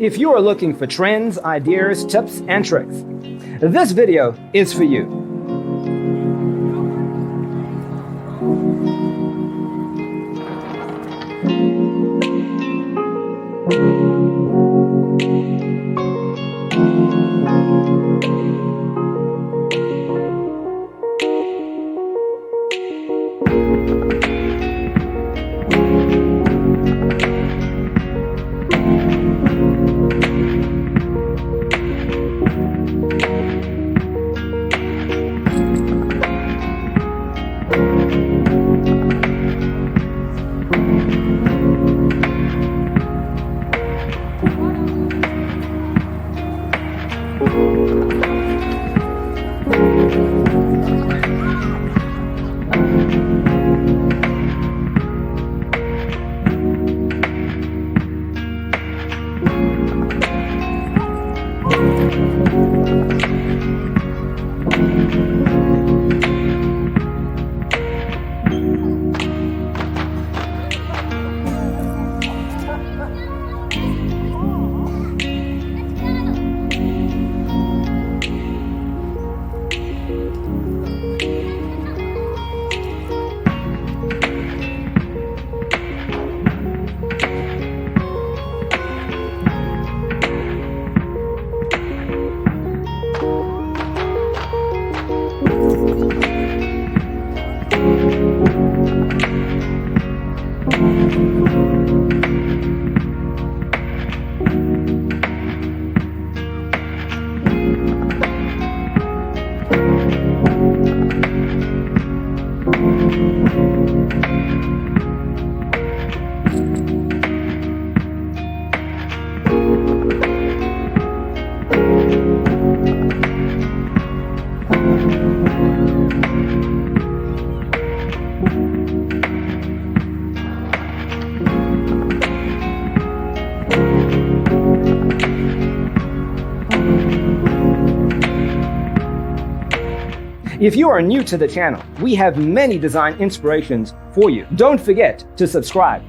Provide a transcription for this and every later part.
If you are looking for trends, ideas, tips, and tricks, this video is for you. If you are new to the channel, we have many design inspirations for you. Don't forget to subscribe.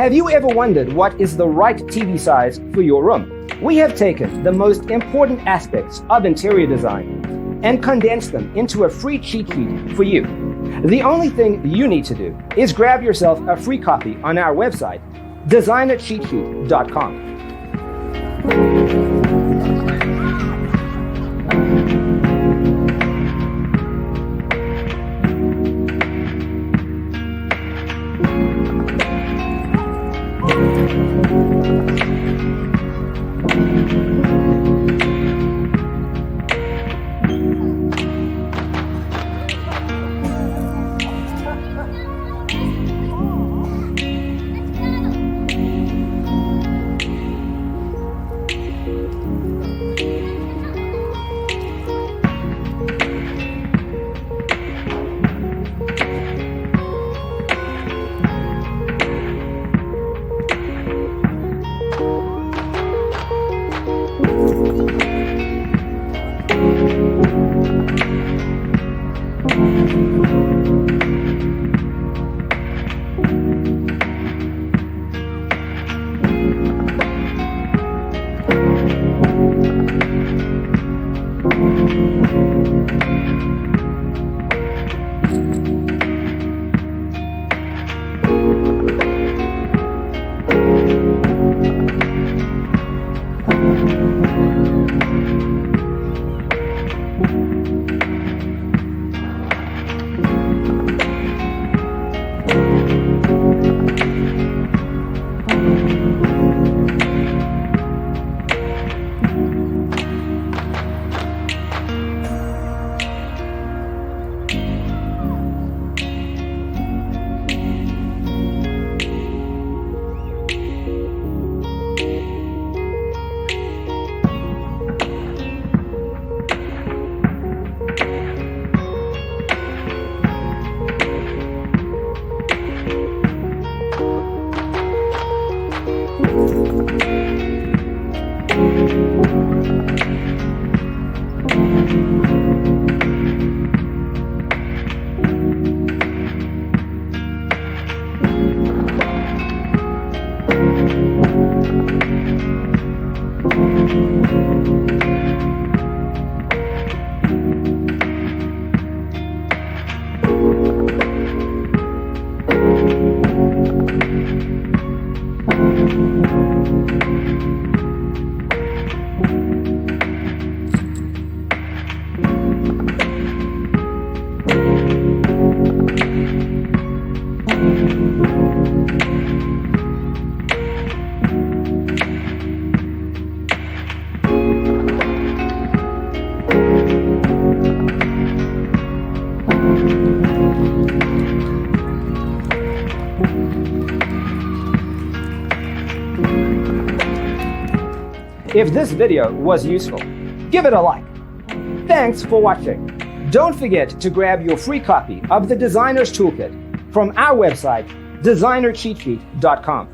Have you ever wondered what is the right TV size for your room? We have taken the most important aspects of interior design and condensed them into a free cheat sheet for you. The only thing you need to do is grab yourself a free copy on our website, designercheatsheet.com. If this video was useful, give it a like. Thanks for watching. Don't forget to grab your free copy of the Designer's Toolkit from our website, designercheatsheet.com.